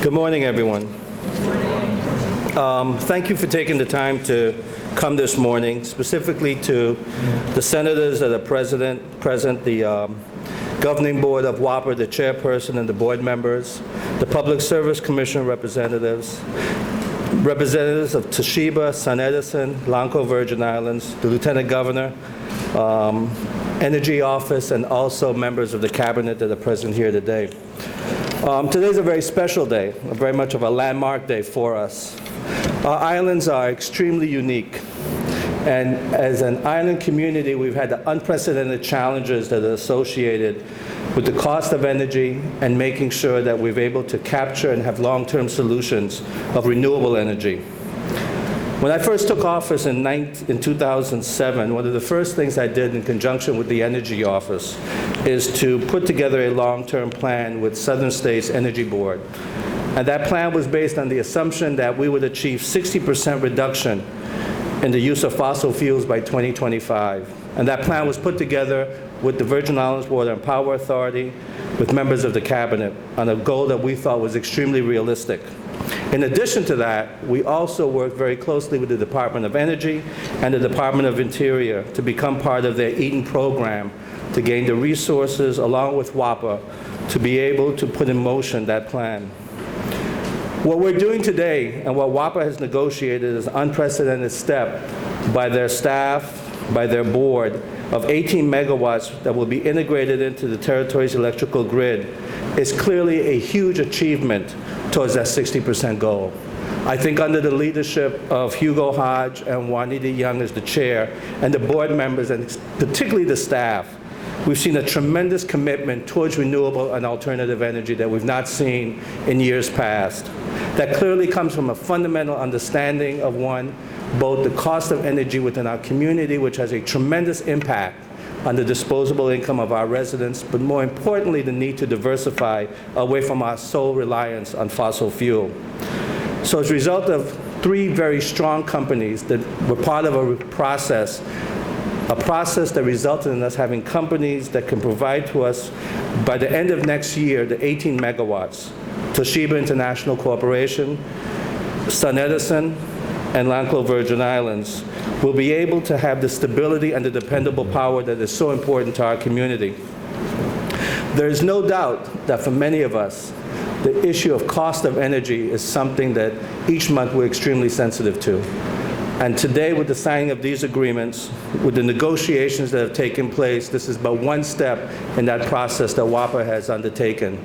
Good morning, everyone. Thank you for taking the time to come this morning, specifically to the senators that are present, the governing board of WAPA, the chairperson and the board members, the Public Service Commission representatives, representatives of Toshiba, SunEdison, Lanco Virgin Islands, the Lieutenant Governor, Energy Office, and also members of the cabinet that are present here today. Today's a very special day, very much of a landmark day for us. Our islands are extremely unique, and as an island community, we've had the unprecedented challenges that are associated with the cost of energy and making sure that we're able to capture and have long-term solutions of renewable energy. When I first took office in 2007, one of the first things I did in conjunction with the Energy Office is to put together a long-term plan with Southern States Energy Board. And that plan was based on the assumption that we would achieve 60% reduction in the use of fossil fuels by 2025. And that plan was put together with the Virgin Islands Water and Power Authority, with members of the cabinet, on a goal that we thought was extremely realistic. In addition to that, we also worked very closely with the Department of Energy and the Department of Interior to become part of their Eden program to gain the resources, along with WAPA, to be able to put in motion that plan. What we're doing today and what WAPA has negotiated is an unprecedented step by their staff, by their board, of 18 megawatts that will be integrated into the territory's electrical grid is clearly a huge achievement towards that 60% goal. I think under the leadership of Hugo Hodge and Juanita Young as the chair, and the board members, and particularly the staff, we've seen a tremendous commitment towards renewable and alternative energy that we've not seen in years past. That clearly comes from a fundamental understanding of, one, both the cost of energy within our community, which has a tremendous impact on the disposable income of our residents, but more importantly, the need to diversify away from our sole reliance on fossil fuel. So as a result of three very strong companies that were part of a process that resulted in us having companies that can provide to us, by the end of next year, the 18 megawatts, Toshiba International Corporation, SunEdison, and Lanco Virgin Islands, will be able to have the stability and the dependable power that is so important to our community. There is no doubt that for many of us, the issue of cost of energy is something that each month we're extremely sensitive to. And today, with the signing of these agreements, with the negotiations that have taken place, this is but one step in that process that WAPA has undertaken,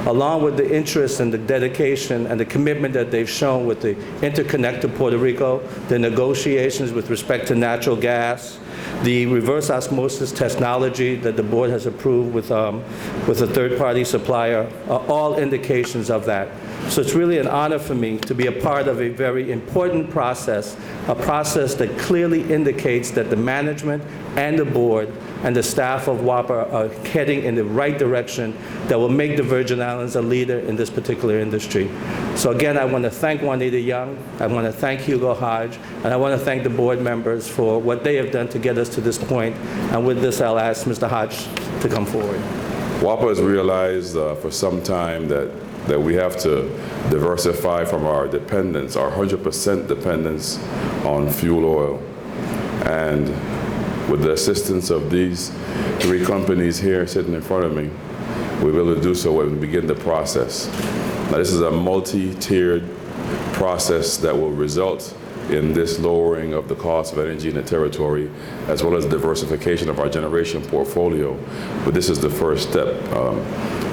along with the interest and the dedication and the commitment that they've shown with the Interconnect to Puerto Rico, the negotiations with respect to natural gas, the reverse osmosis technology that the board has approved with a third-party supplier, are all indications of that. So it's really an honor for me to be a part of a very important process, a process that clearly indicates that the management and the board and the staff of WAPA are heading in the right direction that will make the Virgin Islands a leader in this particular industry. So again, I want to thank Juanita Young, I want to thank Hugo Hodge, and I want to thank the board members for what they have done to get us to this point. And with this, I'll ask Mr. Hodge to come forward. WAPA has realized for some time that we have to diversify from our dependence, our 100% dependence on fuel oil. And with the assistance of these three companies here sitting in front of me, we'll be able to do so when we begin the process. Now, this is a multi-tiered process that will result in this lowering of the cost of energy in the territory, as well as diversification of our generation portfolio. But this is the first step.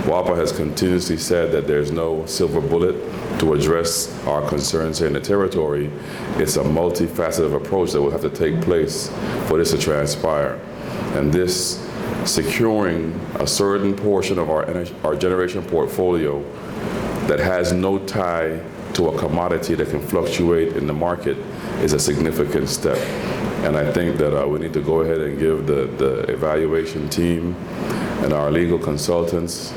WAPA has continuously said that there's no silver bullet to address our concerns here in the territory. It's a multifaceted approach that will have to take place for this to transpire. And this securing a certain portion of our generation portfolio that has no tie to a commodity that can fluctuate in the market is a significant step. And I think that we need to go ahead and give the evaluation team and our legal consultants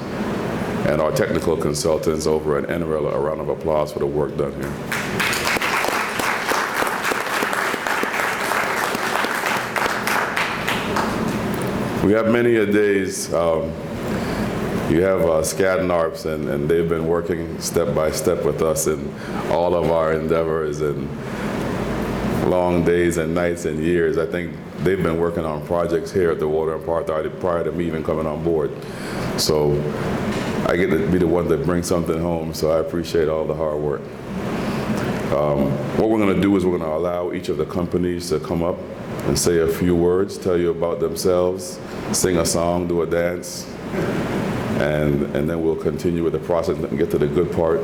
and our technical consultants over at NREL a round of applause for the work done here. We have many a days You have Skadden Arps, and they've been working step by step with us in all of our endeavors and long days and nights and years. I think they've been working on projects here at the Water and Power Authority prior to me even coming on board. So I get to be the one that brings something home, so I appreciate all the hard work. What we're going to do is we're going to allow each of the companies to come up and say a few words, tell you about themselves, sing a song, do a dance, and then we'll continue with the process and get to the good part,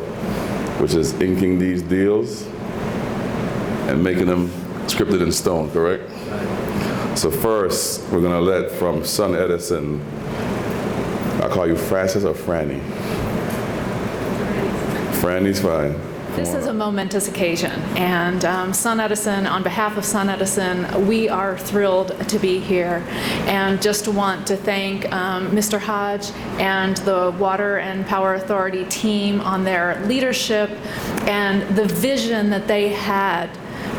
which is inking these deals and making them scripted in stone, correct? So first, we're going to let from Sun Edison, I'll call you Francis or Franny? Franny's fine. This is a momentous occasion, and Sun Edison, on behalf of Sun Edison, we are thrilled to be here, and just want to thank Mr. Hodge and the Water and Power Authority team on their leadership and the vision that they had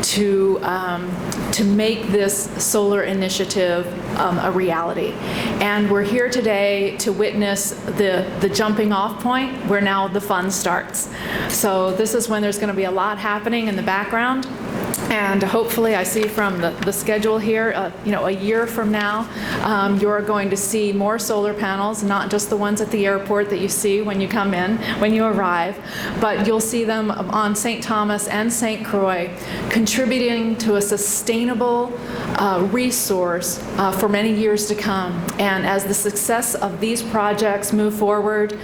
to make this solar initiative a reality. And we're here today to witness the jumping off point where now the fun starts. So this is when there's going to be a lot happening in the background. And hopefully, I see from the schedule here, a year from now, you're going to see more solar panels, not just the ones at the airport that you see when you come in, when you arrive, but you'll see them on St. Thomas and St. Croix, contributing to a sustainable resource for many years to come. And as the success of these projects move forward,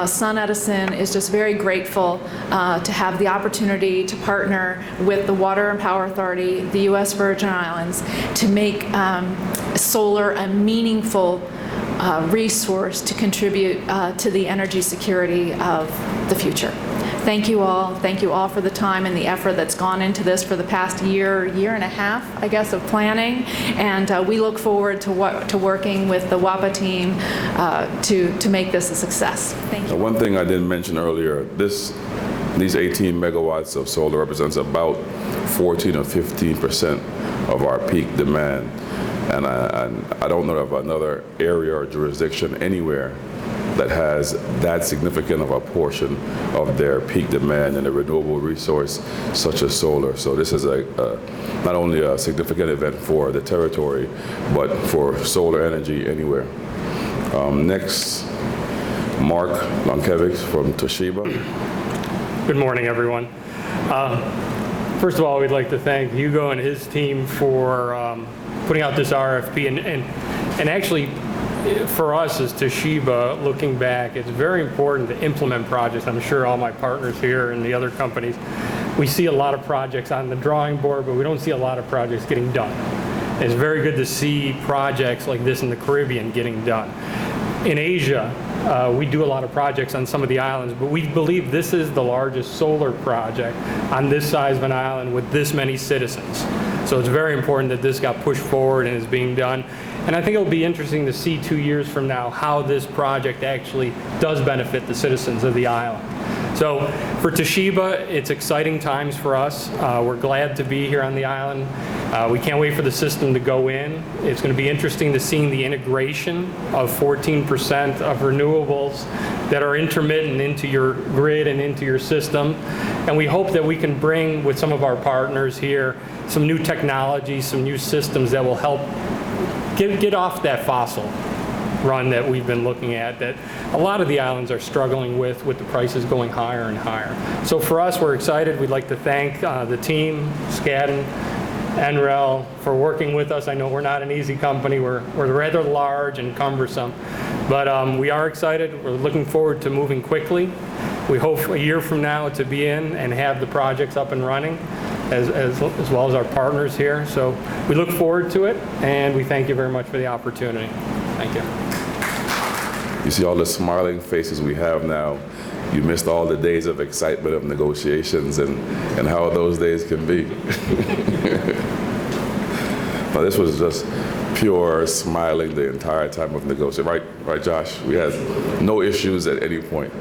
Sun Edison is just very grateful to have the opportunity to partner with the Water and Power Authority, the U.S. Virgin Islands, to make solar a meaningful resource to contribute to the energy security of the future. Thank you all. Thank you all for the time and the effort that's gone into this for the past year and a half, I guess, of planning. And we look forward to working with the WAPA team to make this a success. Thank you. One thing I didn't mention earlier, these 18 megawatts of solar represents about 14 or 15% of our peak demand. And I don't know of another area or jurisdiction anywhere that has that significant of a portion of their peak demand in a renewable resource such as solar. So this is not only a significant event for the territory, but for solar energy anywhere. Next, Mark Lonkiewicz from Toshiba. Good morning, everyone. First of all, we'd like to thank Hugo and his team for putting out this RFP. And actually, for us as Toshiba, looking back, it's very important to implement projects. I'm sure all my partners here and the other companies, we see a lot of projects on the drawing board, but we don't see a lot of projects getting done. It's very good to see projects like this in the Caribbean getting done. In Asia, we do a lot of projects on some of the islands, but we believe this is the largest solar project on this size of an island with this many citizens. So it's very important that this got pushed forward and is being done. And I think it'll be interesting to see 2 years from now how this project actually does benefit the citizens of the island. So for Toshiba, it's exciting times for us. We're glad to be here on the island. We can't wait for the system to go in. It's going to be interesting to see the integration of 14% of renewables that are intermittent into your grid and into your system. And we hope that we can bring, with some of our partners here, some new technology, some new systems that will help get off that fossil run that we've been looking at, that a lot of the islands are struggling with the prices going higher and higher. So for us, we're excited. We'd like to thank the team, Skadden, NREL, for working with us. I know we're not an easy company. We're rather large and cumbersome, but we are excited. We're looking forward to moving quickly. We hope a year from now to be in and have the projects up and running, as well as our partners here. So we look forward to it, and we thank you very much for the opportunity. Thank you. You see all the smiling faces we have now. You missed all the days of excitement of negotiations and how those days can be. Now, this was just pure smiling the entire time of negotiation. Right, Josh? We had no issues at any point.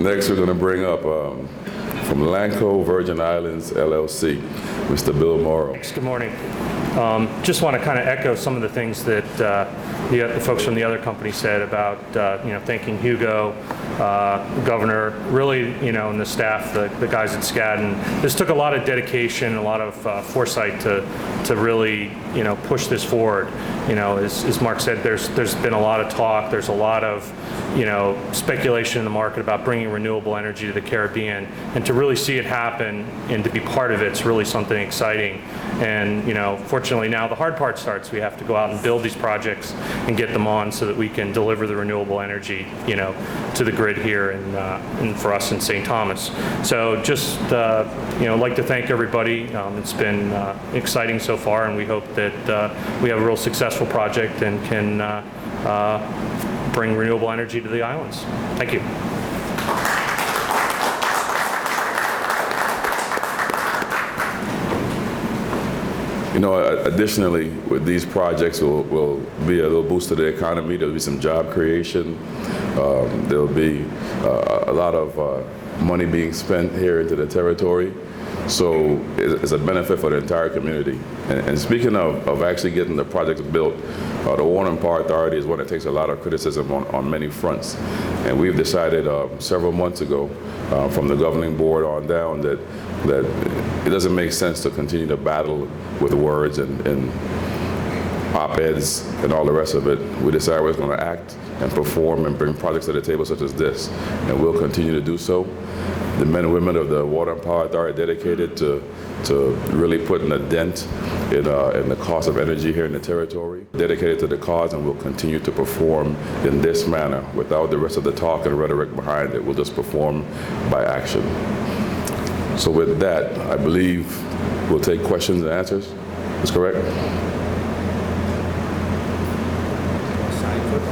Next, we're going to bring up From Lanco Virgin Islands, LLC, Mr. Bill Morrow. Good morning. Just want to kind of echo some of the things that the folks from the other company said about thanking Hugo, Governor, really, and the staff, the guys at Skadden. This took a lot of dedication, a lot of foresight to really push this forward. As Mark said, there's been a lot of talk. There's a lot of speculation in the market about bringing renewable energy to the Caribbean, and to really see it happen and to be part of it's really something exciting. And fortunately now the hard part starts. We have to go out and build these projects and get them on so that we can deliver the renewable energy to the grid here and for us in St. Thomas. So just like to thank everybody. It's been exciting so far, and we hope that we have a real successful project and can bring renewable energy to the islands. Thank you. Additionally, with these projects will be a little boost to the economy. There'll be some job creation. There'll be a lot of money being spent here into the territory. So it's a benefit for the entire community. And speaking of actually getting the projects built, the Water and Power Authority is one that takes a lot of criticism on many fronts. And we've decided several months ago from the governing board on down that it doesn't make sense to continue to battle with words and op-eds and all the rest of it. We decided we're going to act and perform and bring projects to the table such as this, and we'll continue to do so. The men and women of the Water and Power Authority are dedicated to really putting a dent in the cost of energy here in the territory. Dedicated to the cause, and we'll continue to perform in this manner without the rest of the talk and rhetoric behind it. We'll just perform by action. So with that, I believe we'll take questions and answers. Is correct?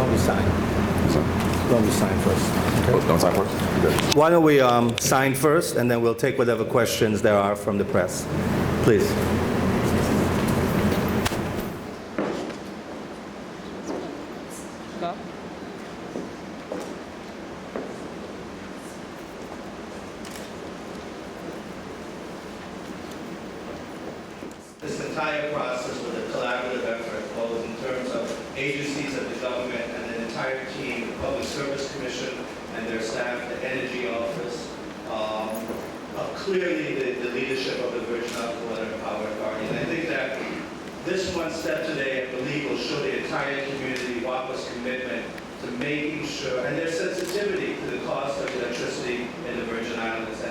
We sign first. Okay. Don't sign first? Good. Why don't we sign first, and then we'll take whatever questions there are from the press. Please. This entire process was a collaborative effort, both in terms of agencies of the government and the entire team, the Public Service Commission and their staff, the Energy Office, clearly the leadership of the Virgin Islands Water and Power Authority. And I think that this one step today, I believe, will show the entire community WAPA's commitment to making sure, and their sensitivity to the cost of electricity in the Virgin Islands. And